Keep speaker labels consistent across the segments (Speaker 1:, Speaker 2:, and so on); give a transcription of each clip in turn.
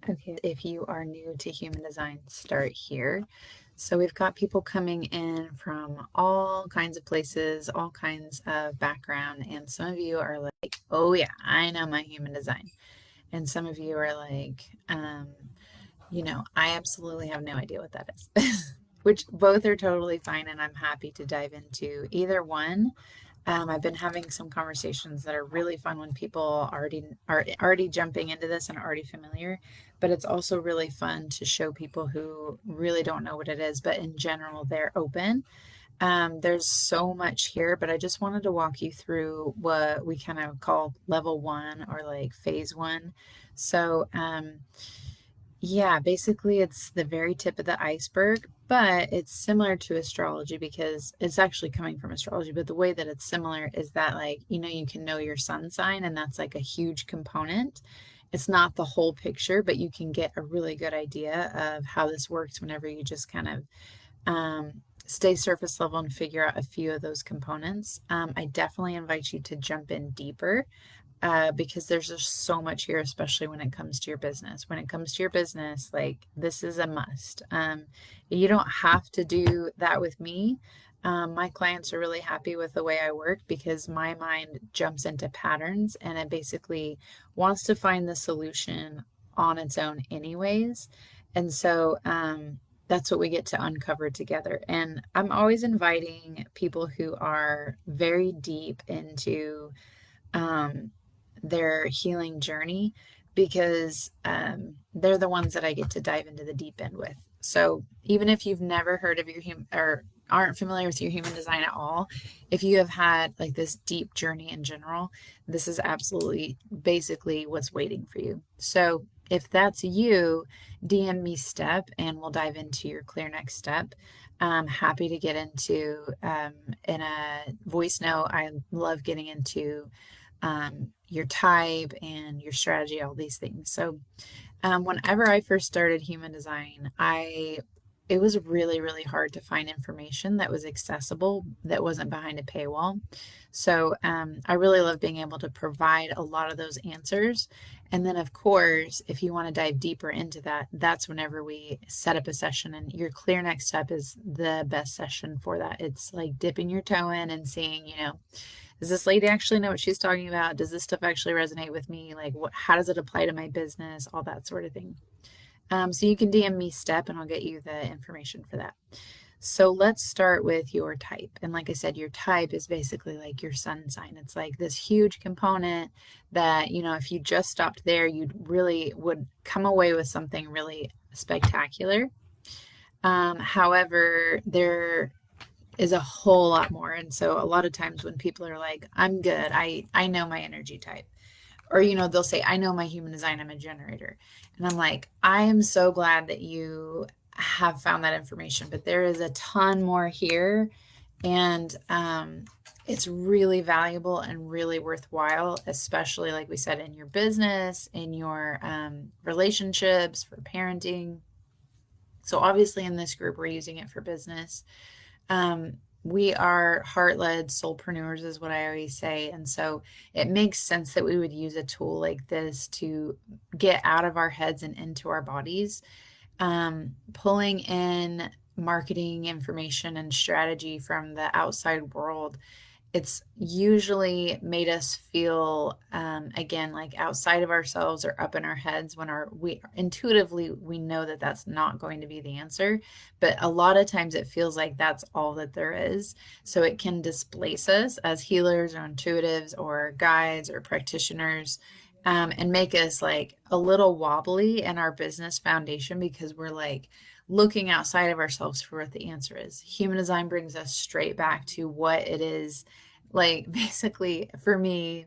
Speaker 1: Okay, if you are new to human design, start here. So we've got people coming in from all kinds of places, all kinds of background, and some of you are like, oh yeah, I know my human design. And some of you are like, I absolutely have no idea what that is, which both are totally fine, and I'm happy to dive into either one. I've been having some conversations that are really fun when people are already jumping into this and are already familiar, but it's also really fun to show people who really don't know what it is, but in general, they're open. There's so much here, but I just wanted to walk you through what we kind of call level one or like phase one. So, yeah, basically it's the very tip of the iceberg, but it's similar to astrology because it's actually coming from astrology. But the way that it's similar is that, like, you can know your sun sign, and that's like a huge component. It's not the whole picture, but you can get a really good idea of how this works whenever you just kind of stay surface level and figure out a few of those components. I definitely invite you to jump in deeper because there's just so much here, especially when it comes to your business. When it comes to your business, like this is a must. You don't have to do that with me. My clients are really happy with the way I work because my mind jumps into patterns and it basically wants to find the solution on its own, anyways. And so, that's what we get to uncover together. And I'm always inviting people who are very deep into um, their healing journey because they're the ones that I get to dive into the deep end with. So even if you've never heard of your human or aren't familiar with your human design at all, if you have had like this deep journey in general, this is absolutely basically what's waiting for you. So if that's you, DM me step and we'll dive into your clear next step. I'm happy to get into in a voice note. I love getting into your type and your strategy, all these things. So, whenever I first started human design, it was really, really hard to find information that was accessible that wasn't behind a paywall. So, I really love being able to provide a lot of those answers. And then, of course, if you want to dive deeper into that, that's whenever we set up a session. And your clear next step is the best session for that. It's like dipping your toe in and seeing, does this lady actually know what she's talking about? Does this stuff actually resonate with me? Like, how does it apply to my business? All that sort of thing. So you can DM me step and I'll get you the information for that. So let's start with your type. And like I said, your type is basically like your sun sign. It's like this huge component that, if you just stopped there, you really would come away with something really spectacular. However, there is a whole lot more. And so a lot of times when people are like, I'm good, I know my energy type. Or, they'll say, I know my human design, I'm a generator. And I'm like, I am so glad that you have found that information, but there is a ton more here. And it's really valuable and really worthwhile, especially like we said, in your business, in your relationships, for parenting. So obviously in this group, we're using it for business. We are heart-led soulpreneurs is what I always say. And so it makes sense that we would use a tool like this to get out of our heads and into our bodies. Pulling in marketing information and strategy from the outside world, it's usually made us feel again like outside of ourselves or up in our heads when we intuitively we know that that's not going to be the answer, but a lot of times it feels like that's all that there is. So it can displace us as healers or intuitives or guides or practitioners, and make us like a little wobbly in our business foundation because we're like looking outside of ourselves for what the answer is. Human design brings us straight back to what it is. Like, basically, for me,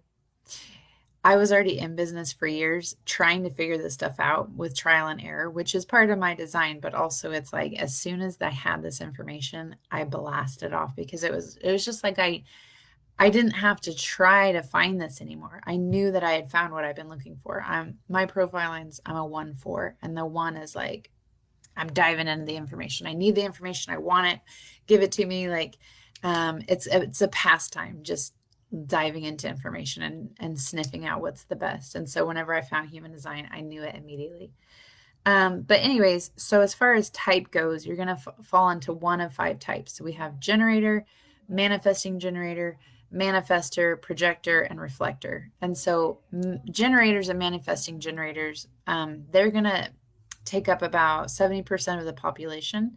Speaker 1: I was already in business for years trying to figure this stuff out with trial and error, which is part of my design, but also it's like as soon as I had this information, I blasted off because it was just like I didn't have to try to find this anymore. I knew that I had found what I've been looking for. My profile lines, I'm a 1-4, and the 1 is like I'm diving into the information. I need the information. I want it. Give it to me. Like, it's a pastime. Just diving into information and sniffing out what's the best. And so whenever I found human design, I knew it immediately. But anyways, so as far as type goes, you're going to fall into one of 5 types. So we have generator, manifesting generator, manifestor, projector, and reflector. And so generators and manifesting generators, they're going to take up about 70% of the population.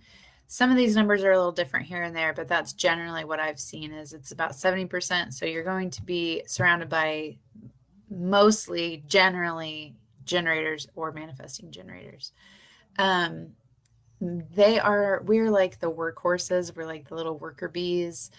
Speaker 1: Some of these numbers are a little different here and there, but that's generally what I've seen is it's about 70%. So you're going to be surrounded by mostly, generally, generators or manifesting generators. We're like the workhorses. We're like the little worker bees.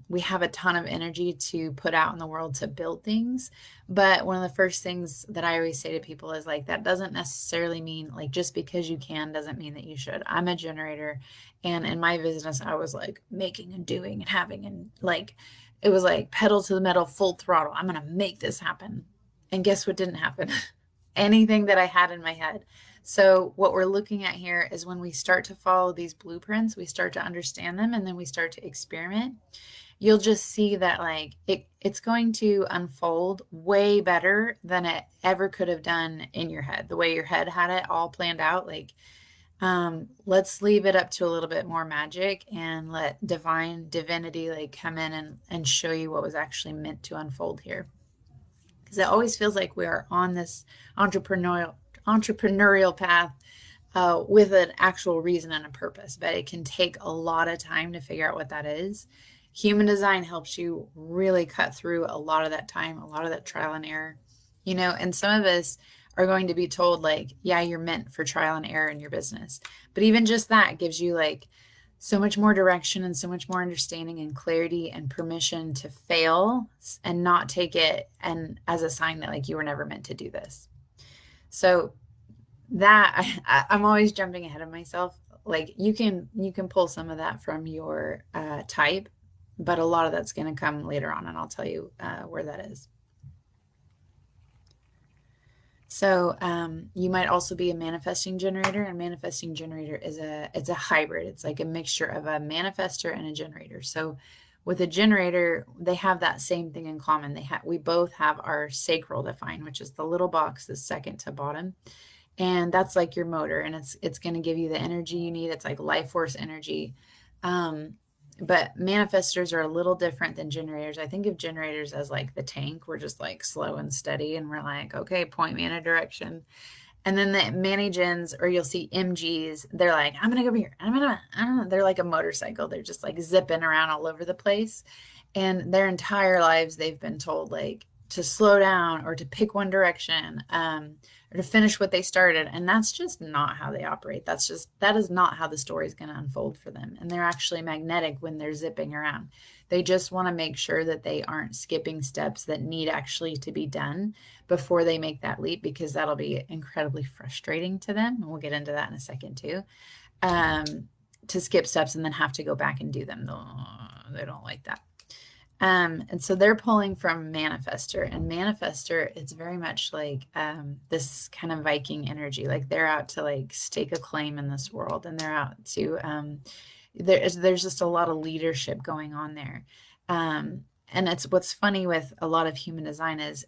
Speaker 1: We have a ton of energy to put out in the world to build things. But one of the first things that I always say to people is like, that doesn't necessarily mean like just because you can doesn't mean that you should. I'm a generator. And in my business, I was like making and doing and having and like, it was like pedal to the metal, full throttle. I'm going to make this happen. And guess what didn't happen? Anything that I had in my head. So what we're looking at here is when we start to follow these blueprints, we start to understand them, and then we start to experiment. You'll just see that like it's going to unfold way better than it ever could have done in your head. The way your head had it all planned out, like let's leave it up to a little bit more magic and let divinity like come in and show you what was actually meant to unfold here. Because it always feels like we are on this entrepreneurial path with an actual reason and a purpose, but it can take a lot of time to figure out what that is. Human design helps you really cut through a lot of that time, a lot of that trial and error, and some of us are going to be told like, yeah, you're meant for trial and error in your business. But even just that gives you like so much more direction and so much more understanding and clarity and permission to fail and not take it and as a sign that like you were never meant to do this. So that I'm always jumping ahead of myself. Like you can pull some of that from your type, but a lot of that's going to come later on, and I'll tell you where that is. So you might also be a manifesting generator, and manifesting generator is it's a hybrid. It's like a mixture of a manifestor and a generator. So with a generator, they have that same thing in common. We both have our sacral defined, which is the little box, the second to bottom. And that's like your motor, and it's going to give you the energy you need. It's like life force energy. But manifestors are a little different than generators. I think of generators as like the tank. We're just like slow and steady, and we're like, okay, point me in a direction. And then the mani-gens, or you'll see MGs, they're like, I'm going to go over here. They're like a motorcycle. They're just like zipping around all over the place. And their entire lives, they've been told like to slow down or to pick one direction, or to finish what they started. And that's just not how they operate. That is not how the story is going to unfold for them. And they're actually magnetic when they're zipping around. They just want to make sure that they aren't skipping steps that need actually to be done before they make that leap, because that'll be incredibly frustrating to them. And we'll get into that in a second too. To skip steps and then have to go back and do them. They don't like that. And so they're pulling from manifestor, and manifestor, it's very much like this kind of Viking energy. Like they're out to like stake a claim in this world, and they're out to there's just a lot of leadership going on there. And it's what's funny with a lot of human design is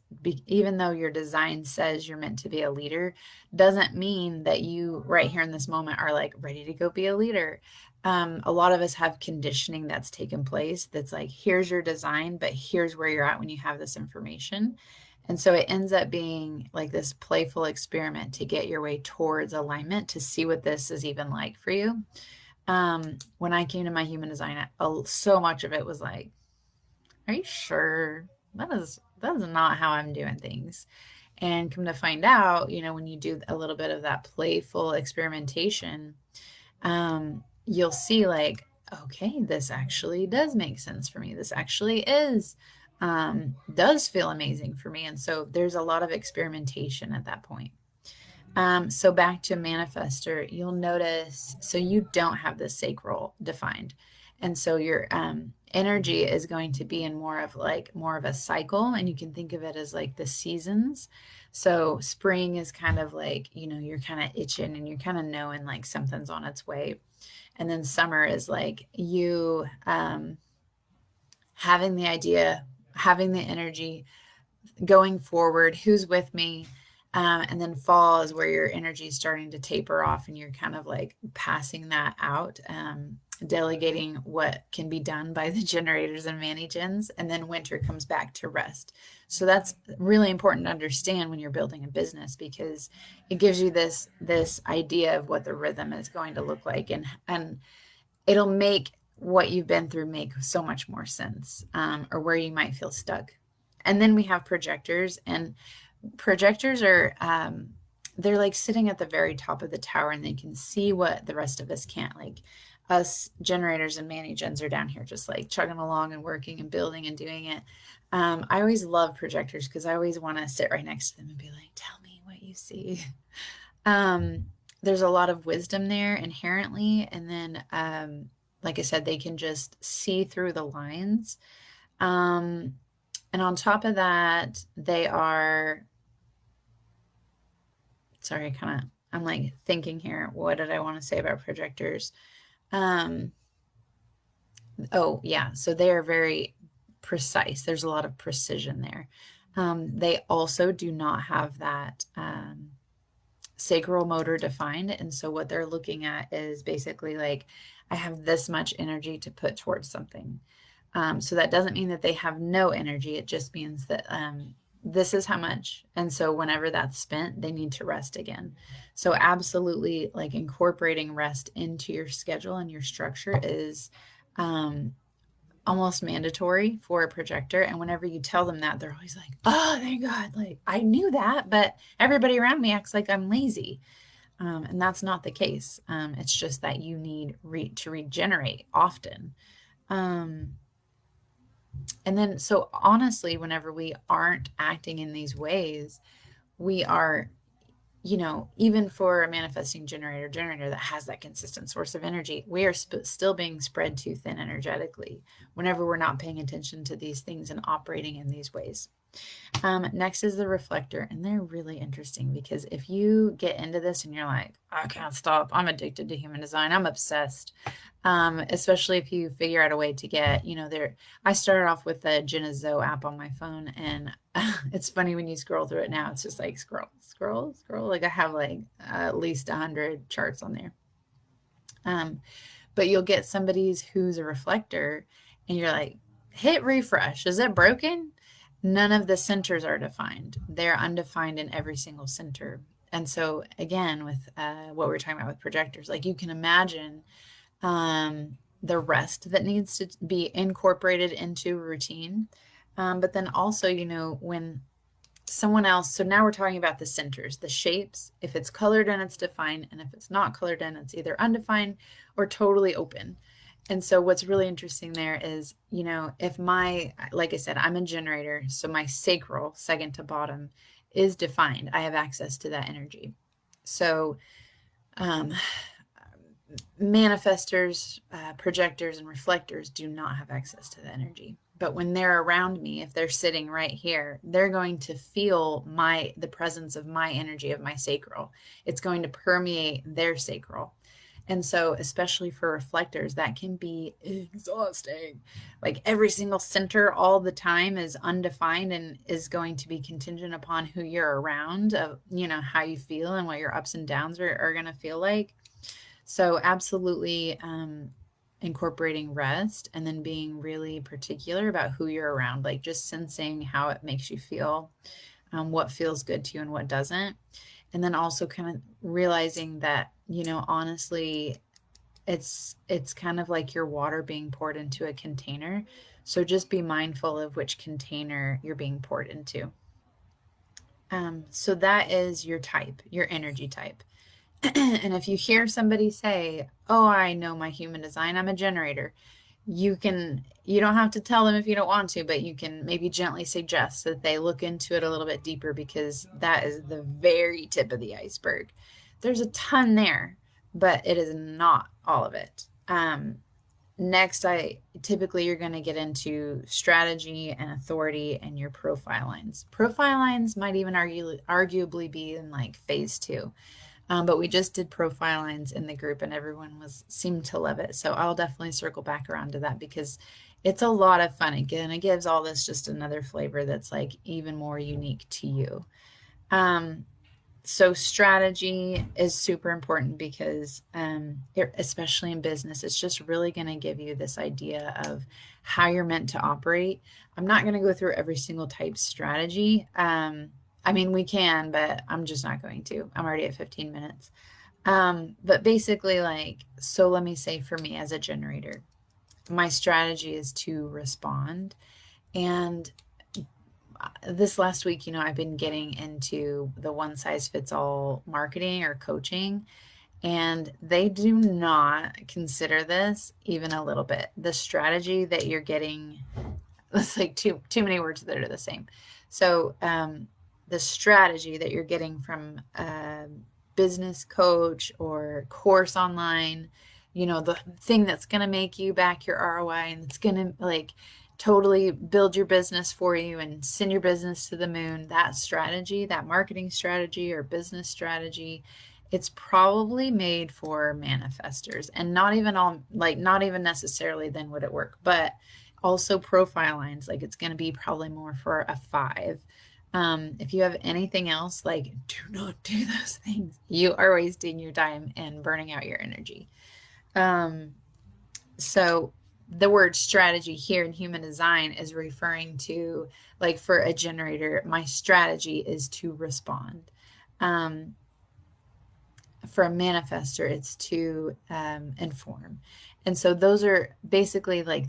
Speaker 1: even though your design says you're meant to be a leader, doesn't mean that you right here in this moment are like ready to go be a leader. A lot of us have conditioning that's taken place that's like, here's your design, but here's where you're at when you have this information. And so it ends up being like this playful experiment to get your way towards alignment, to see what this is even like for you. When I came to my human design, so much of it was like, are you sure? That is not how I'm doing things. And come to find out, when you do a little bit of that playful experimentation, you'll see like, okay, this actually does make sense for me. This actually does feel amazing for me. And so there's a lot of experimentation at that point. So back to manifestor, you'll notice, so you don't have the sacral defined. And so your energy is going to be in more of a cycle, and you can think of it as like the seasons. So spring is kind of like, you're kind of itching and you're kind of knowing like something's on its way. And then summer is like you having the idea, having the energy going forward, who's with me, and then fall is where your energy is starting to taper off and you're kind of like passing that out, delegating what can be done by the generators and mani-gens, and then winter comes back to rest. So that's really important to understand when you're building a business, because it gives you this idea of what the rhythm is going to look like, and it'll make what you've been through make so much more sense, or where you might feel stuck. And then we have projectors, and projectors are they're like sitting at the very top of the tower, and they can see what the rest of us can't. Like us generators and mani-gens are down here just like chugging along and working and building and doing it. I always love projectors because I always want to sit right next to them and be like, tell me what you see. There's a lot of wisdom there inherently, and then like I said, they can just see through the lines. And on top of that, they are, sorry, I'm like thinking here, what did I want to say about projectors? Oh yeah, so they are very precise. There's a lot of precision there. They also do not have that sacral motor defined. And so what they're looking at is basically like, I have this much energy to put towards something. So that doesn't mean that they have no energy. It just means that this is how much. And so whenever that's spent, they need to rest again. So absolutely, like incorporating rest into your schedule and your structure is almost mandatory for a projector. And whenever you tell them that, they're always like, oh, thank God. Like, I knew that, but everybody around me acts like I'm lazy. And that's not the case. It's just that you need to regenerate often. And then, so honestly, whenever we aren't acting in these ways, we are, even for a manifesting generator that has that consistent source of energy, we are still being spread too thin energetically whenever we're not paying attention to these things and operating in these ways. Next is the reflector, and they're really interesting because if you get into this and you're like, I can't stop, I'm addicted to human design, I'm obsessed, especially if you figure out a way to get, I started off with the Genezo app on my phone, and it's funny when you scroll through it now, it's just like scroll, scroll, scroll. Like I have like at least 100 charts on there. But you'll get somebody's who's a reflector, and you're like, hit refresh. Is it broken? None of the centers are defined. They're undefined in every single center. And so again, with what we're talking about with projectors, like you can imagine the rest that needs to be incorporated into routine. But then also, when someone else, so now we're talking about the centers, the shapes, if it's colored in, it's defined. And if it's not colored in, it's either undefined or totally open. And so what's really interesting there is, if like I said, I'm a generator, so my sacral, second to bottom, is defined. I have access to that energy. So manifestors, projectors, and reflectors do not have access to the energy. But when they're around me, if they're sitting right here, they're going to feel the presence of my energy, of my sacral. It's going to permeate their sacral. And so, especially for reflectors, that can be exhausting. Like every single center all the time is undefined and is going to be contingent upon who you're around, of, how you feel and what your ups and downs are going to feel like. So absolutely incorporating rest, and then being really particular about who you're around, like just sensing how it makes you feel, what feels good to you and what doesn't. And then also kind of realizing that, honestly, it's kind of like your water being poured into a container. So just be mindful of which container you're being poured into. So that is your type, your energy type. And if you hear somebody say, oh, I know my human design, I'm a generator, you don't have to tell them if you don't want to, but you can maybe gently suggest that they look into it a little bit deeper, because that is the very tip of the iceberg. There's a ton there, but it is not all of it. Next, typically you're going to get into strategy and authority and your profile lines. Profile lines might even arguably be in like phase 2. But we just did profile lines in the group and everyone seemed to love it. So I'll definitely circle back around to that, because it's a lot of fun. Again, it gives all this just another flavor that's like even more unique to you. So strategy is super important because especially in business, it's just really going to give you this idea of how you're meant to operate. I'm not going to go through every single type strategy. I mean, we can, but I'm just not going to. I'm already at 15 minutes. But basically, like, so let me say for me as a generator, my strategy is to respond. And this last week, I've been getting into the one size fits all marketing or coaching, and they do not consider this even a little bit. The strategy that you're getting, it's like too many words that are the same. So, the strategy that you're getting from a business coach or course online, the thing that's going to make you back your ROI and it's going to like totally build your business for you and send your business to the moon, that strategy, that marketing strategy or business strategy, it's probably made for manifestors, and not even necessarily then would it work, but also profile lines, like it's going to be probably more for a 5. If you have anything else, like, do not do those things. You are wasting your time and burning out your energy. So the word strategy here in human design is referring to, like, for a generator, my strategy is to respond. For a manifestor, it's to inform. And so those are basically like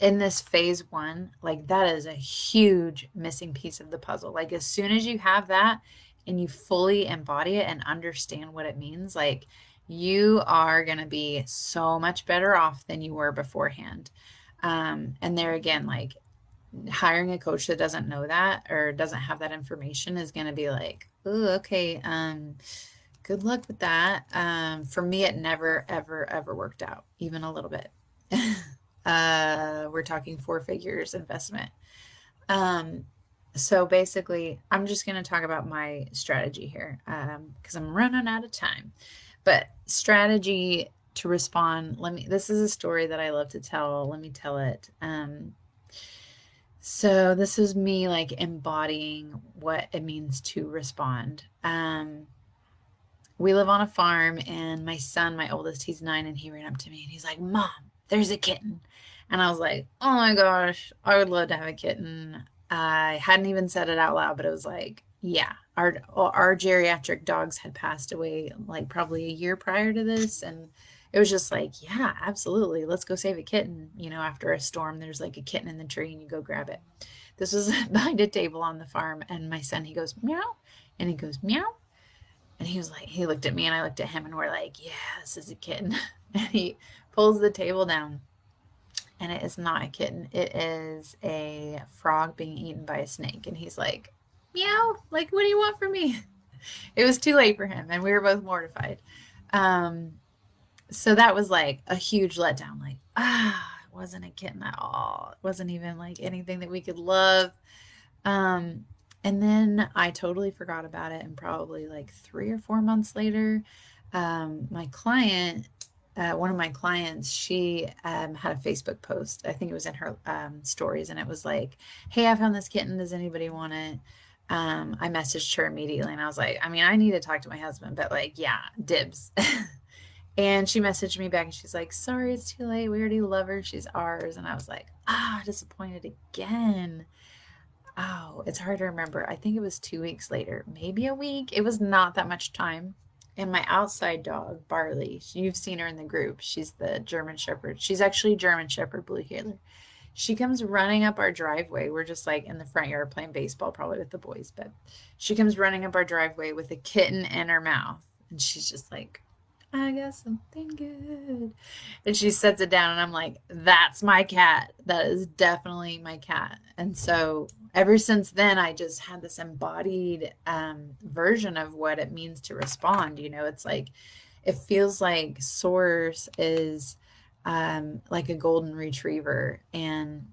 Speaker 1: in this phase 1, like that is a huge missing piece of the puzzle. Like as soon as you have that and you fully embody it and understand what it means, like you are going to be so much better off than you were beforehand. And there again, like hiring a coach that doesn't know that or doesn't have that information is going to be like, oh, okay, good luck with that. For me, it never, ever, ever worked out, even a little bit. We're talking 4 figures investment. So basically, I'm just going to talk about my strategy here because I'm running out of time. But strategy to respond, this is a story that I love to tell. Let me tell it. So this is me like embodying what it means to respond. We live on a farm, and my son, my oldest, he's 9, and he ran up to me and he's like, "Mom, there's a kitten." And I was like, "Oh my gosh, I would love to have a kitten." I hadn't even said it out loud, but it was like, yeah, our geriatric dogs had passed away like probably a year prior to this. And it was just like, yeah, absolutely. Let's go save a kitten. After a storm, there's like a kitten in the tree and you go grab it. This was behind a table on the farm. And my son, he goes, meow. And he goes, meow. And he was like, he looked at me and I looked at him and we're like, yeah, this is a kitten. And he pulls the table down, and it is not a kitten. It is a frog being eaten by a snake. And he's like, meow, like, what do you want from me? It was too late for him, and we were both mortified. So that was like a huge letdown. Like, it wasn't a kitten at all. It wasn't even like anything that we could love. And then I totally forgot about it. And probably like 3 or 4 months later, my client, one of my clients, she had a Facebook post. I think it was in her stories. And it was like, "Hey, I found this kitten. Does anybody want it?" I messaged her immediately and I was like, I mean, I need to talk to my husband, but like, yeah, dibs. And she messaged me back and she's like, "Sorry, it's too late. We already love her. She's ours." And I was like, disappointed again. Oh, it's hard to remember. I think it was 2 weeks later, maybe a week. It was not that much time. And my outside dog, Barley, you've seen her in the group. She's the German Shepherd. She's actually German Shepherd Blue Heeler. She comes running up our driveway. We're just like in the front yard playing baseball, probably with the boys. But she comes running up our driveway with a kitten in her mouth. And she's just like, "I got something good." And she sets it down and I'm like, that's my cat. That is definitely my cat. And so ever since then, I just had this embodied version of what it means to respond. It's like, it feels like source is like a golden retriever, and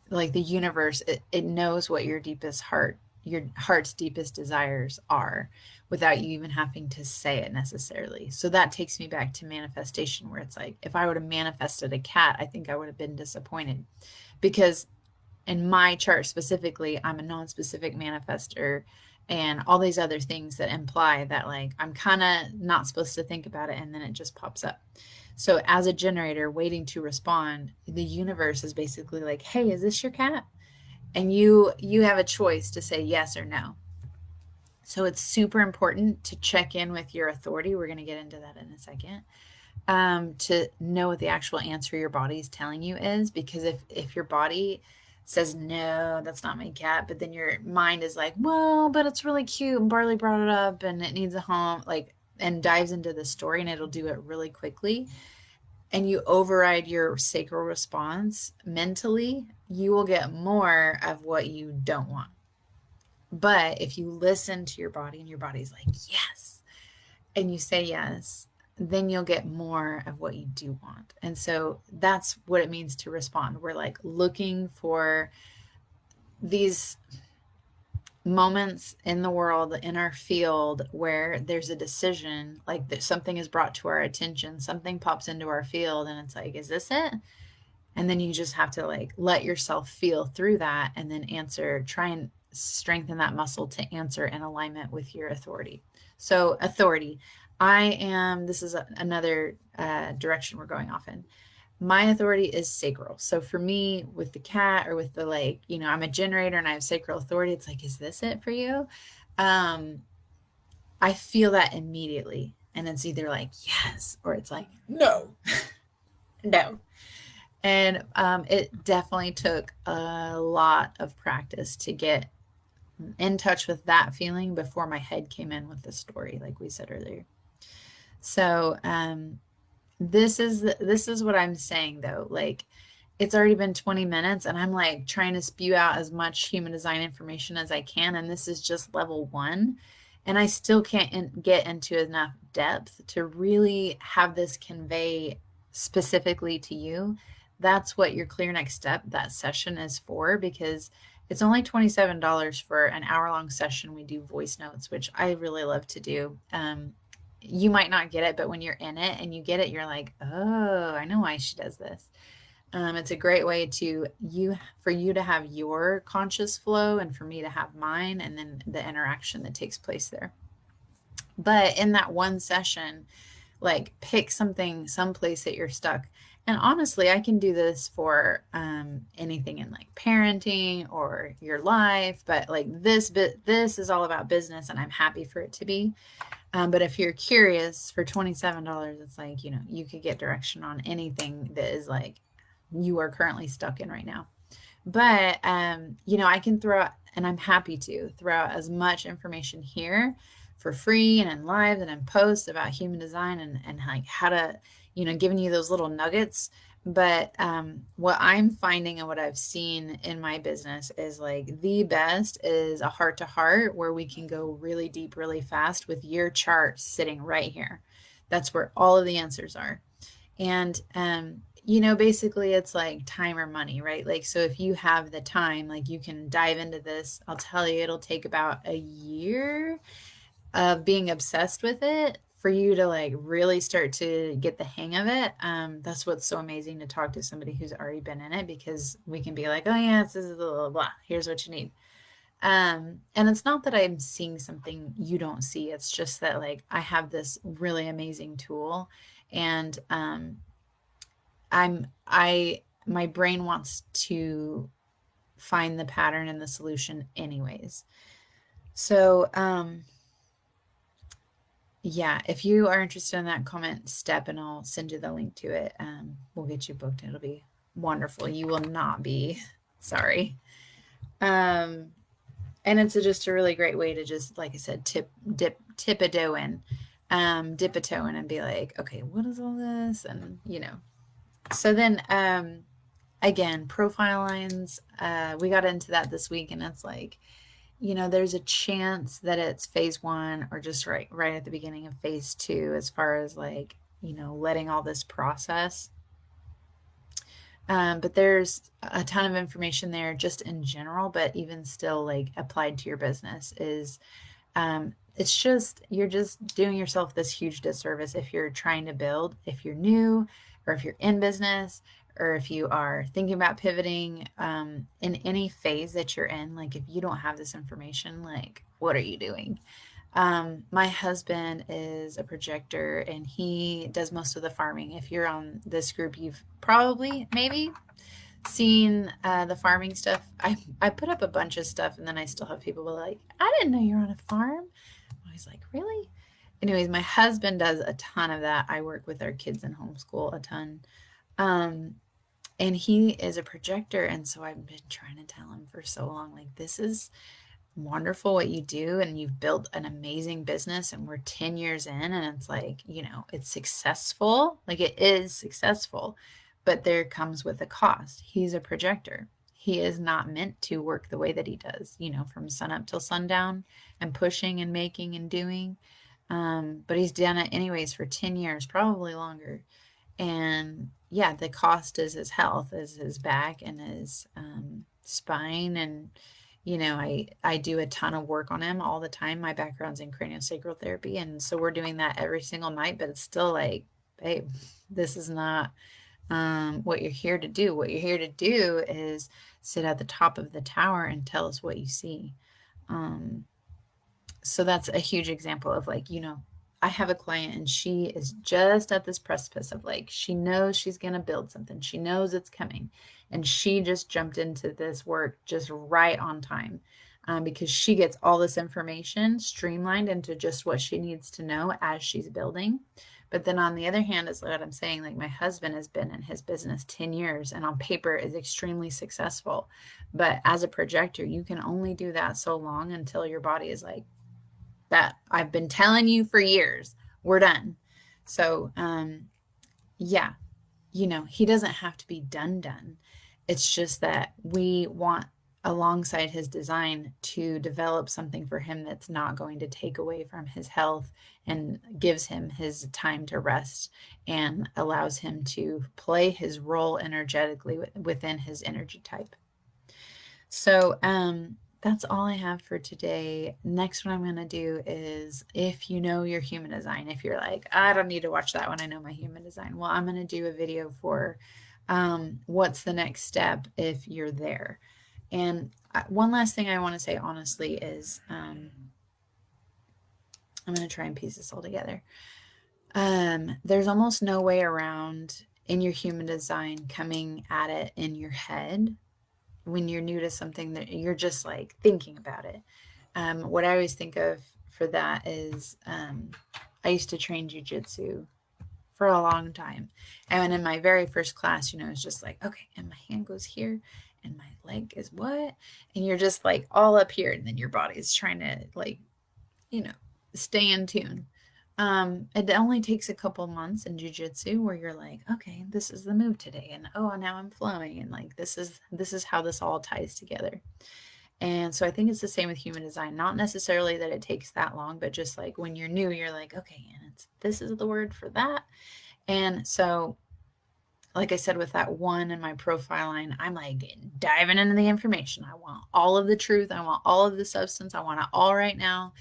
Speaker 1: like the universe, it knows what your heart's deepest desires are, without you even having to say it necessarily. So that takes me back to manifestation, where it's like, if I would have manifested a cat, I think I would have been disappointed, because in my chart specifically, I'm a non-specific manifestor, and all these other things that imply that like I'm kind of not supposed to think about it, and then it just pops up. So as a generator waiting to respond, the universe is basically like, hey, is this your cat? And you have a choice to say yes or no. So it's super important to check in with your authority. We're going to get into that in a second. To know what the actual answer your body is telling you is, because if your body says, no, that's not my cat, but then your mind is like, well, but it's really cute and Barley brought it up and it needs a home, like, and dives into the story, and it'll do it really quickly, and you override your sacral response mentally, you will get more of what you don't want. But if you listen to your body and your body's like, yes, and you say yes, then you'll get more of what you do want. And so that's what it means to respond. We're like looking for these moments in the world, in our field, where there's a decision, like that something is brought to our attention, something pops into our field, and it's like, is this it? And then you just have to like let yourself feel through that, and then answer, try and strengthen that muscle to answer in alignment with your authority. So authority, this is another direction we're going off in. My authority is sacral. So for me, with the cat, or with the, like, I'm a generator and I have sacral authority, it's like, is this it for you? I feel that immediately. And it's either like, yes, or it's like, no, no. And it definitely took a lot of practice to get in touch with that feeling before my head came in with the story, like we said earlier. So this is what I'm saying, though. Like, it's already been 20 minutes and I'm like trying to spew out as much human design information as I can, and this is just level 1, and I still can't get into enough depth to really have this convey specifically to you. That's what your Clear Next Step, that session, is for, because it's only $27 for an hour-long session. We do voice notes, which I really love to do. You might not get it, but when you're in it and you get it, you're like, oh, I know why she does this. It's a great way for you to have your conscious flow, and for me to have mine, and then the interaction that takes place there. But in that one session, like, pick someplace that you're stuck. And honestly, I can do this for anything in like parenting or your life, but like this is all about business, and I'm happy for it to be. But if you're curious, for $27, it's like, you could get direction on anything that is like you are currently stuck in right now. But, I can throw out, and I'm happy to throw out as much information here for free and in live and in posts about human design, and like how to, giving you those little nuggets. But what I'm finding and what I've seen in my business is like the best is a heart to heart, where we can go really deep, really fast with your chart sitting right here. That's where all of the answers are. And, basically it's like time or money, right? Like, so if you have the time, like, you can dive into this. I'll tell you, it'll take about a year of being obsessed with it for you to like really start to get the hang of it. That's what's so amazing, to talk to somebody who's already been in it, because we can be like, oh yeah, this is blah, blah, blah. Here's what you need. And it's not that I'm seeing something you don't see. It's just that like I have this really amazing tool, and my brain wants to find the pattern and the solution anyways. So yeah, if you are interested in that, comment step and I'll send you the link to it. We'll get you booked. It'll be wonderful. You will not be sorry. And it's just a really great way to just, like I said, tip a toe in, dip a toe in, and be like, okay, what is all this? And so then again, profile lines, we got into that this week, and it's like, there's a chance that it's phase 1 or just right at the beginning of phase 2, as far as like, letting all this process. But there's a ton of information there just in general, but even still, like, applied to your business is it's just, you're just doing yourself this huge disservice if you're trying to build, if you're new, or if you're in business, or if you are thinking about pivoting, in any phase that you're in. Like, if you don't have this information, like, what are you doing? My husband is a projector and he does most of the farming. If you're on this group, you've probably maybe seen the farming stuff. I put up a bunch of stuff and then I still have people like, I didn't know you're on a farm. I was like, really? Anyways, my husband does a ton of that. I work with our kids in homeschool a ton. And he is a projector. And so I've been trying to tell him for so long, like, this is wonderful what you do, and you've built an amazing business, and we're 10 years in, and it's like, it's successful. Like, it is successful, but there comes with a cost. He's a projector. He is not meant to work the way that he does, from sun up till sundown and pushing and making and doing. But he's done it anyways for 10 years, probably longer. And yeah, the cost is his health, is his back and his spine. And, I do a ton of work on him all the time. My background's in craniosacral therapy. And so we're doing that every single night, but it's still like, babe, this is not what you're here to do. What you're here to do is sit at the top of the tower and tell us what you see. So that's a huge example of, like, I have a client and she is just at this precipice of, like, she knows she's going to build something. She knows it's coming. And she just jumped into this work just right on time, because she gets all this information streamlined into just what she needs to know as she's building. But then on the other hand, is what I'm saying, like, my husband has been in his business 10 years and on paper is extremely successful. But as a projector, you can only do that so long until your body is like, that I've been telling you for years, we're done. So, yeah, he doesn't have to be done. It's just that we want, alongside his design, to develop something for him that's not going to take away from his health and gives him his time to rest and allows him to play his role energetically within his energy type. So, that's all I have for today. Next, what I'm going to do is, if you know your human design, if you're like, I don't need to watch that one, I know my human design. Well, I'm going to do a video for what's the next step if you're there. And one last thing I want to say, honestly, is I'm going to try and piece this all together. There's almost no way around, in your human design, coming at it in your head when you're new to something that you're just like thinking about it. What I always think of for that is, I used to train jujitsu for a long time. And in my very first class, it's just like, okay, and my hand goes here and my leg is what? And you're just like all up here. And then your body is trying to, like, stay in tune. It only takes a couple months in jujitsu where you're like, okay, this is the move today, and oh, now I'm flowing, and like this is how this all ties together. And so I think it's the same with human design. Not necessarily that it takes that long, but just like when you're new, you're like, okay, and this is the word for that. And so, like I said, with that one in my profile line, I'm like diving into the information. I want all of the truth. I want all of the substance. I want it all right now.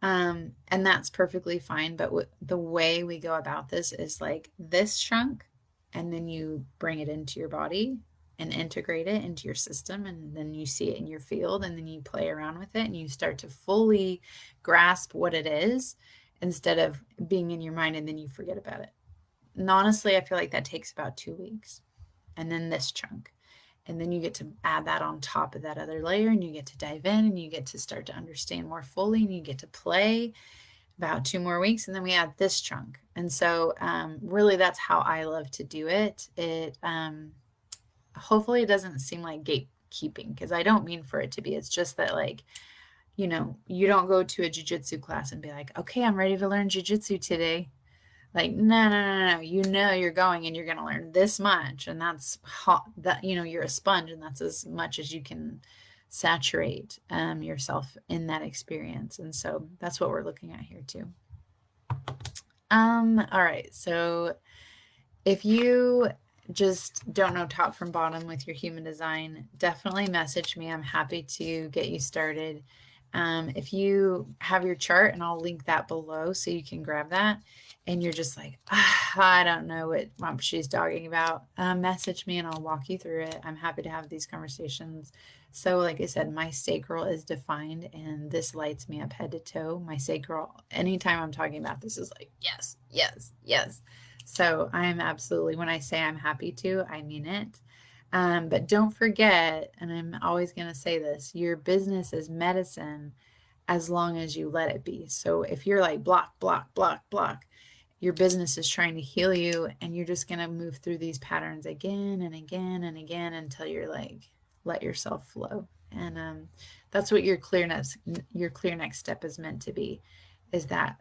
Speaker 1: And that's perfectly fine. But the way we go about this is like this chunk, and then you bring it into your body and integrate it into your system. And then you see it in your field, and then you play around with it and you start to fully grasp what it is, instead of being in your mind and then you forget about it. And honestly, I feel like that takes about 2 weeks. And then this chunk. And then you get to add that on top of that other layer, and you get to dive in, and you get to start to understand more fully, and you get to play about 2 more weeks. And then we add this chunk. And so really that's how I love to do it. Hopefully it doesn't seem like gatekeeping, because I don't mean for it to be. It's just that, like, you don't go to a jiu-jitsu class and be like, okay, I'm ready to learn jiu-jitsu today. Like, no. You're going and you're going to learn this much. And that's that, you're a sponge, and that's as much as you can saturate yourself in that experience. And so that's what we're looking at here too. All right. So if you just don't know top from bottom with your human design, definitely message me. I'm happy to get you started. If you have your chart, and I'll link that below so you can grab that, and you're just like, I don't know what she's talking about, message me and I'll walk you through it. I'm happy to have these conversations. So like I said, my sacral is defined, and this lights me up head to toe. My sacral, anytime I'm talking about this, is like, yes, yes, yes. So I'm absolutely, when I say I'm happy to, I mean it. But don't forget, and I'm always going to say this, your business is medicine as long as you let it be. So if you're like block, block, block, block, your business is trying to heal you, and you're just going to move through these patterns again and again and again until you're like, let yourself flow. And that's what your clear next step is meant to be, is that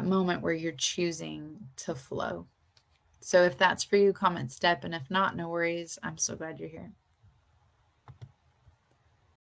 Speaker 1: moment where you're choosing to flow. So if that's for you, comment step, and if not, no worries. I'm so glad you're here.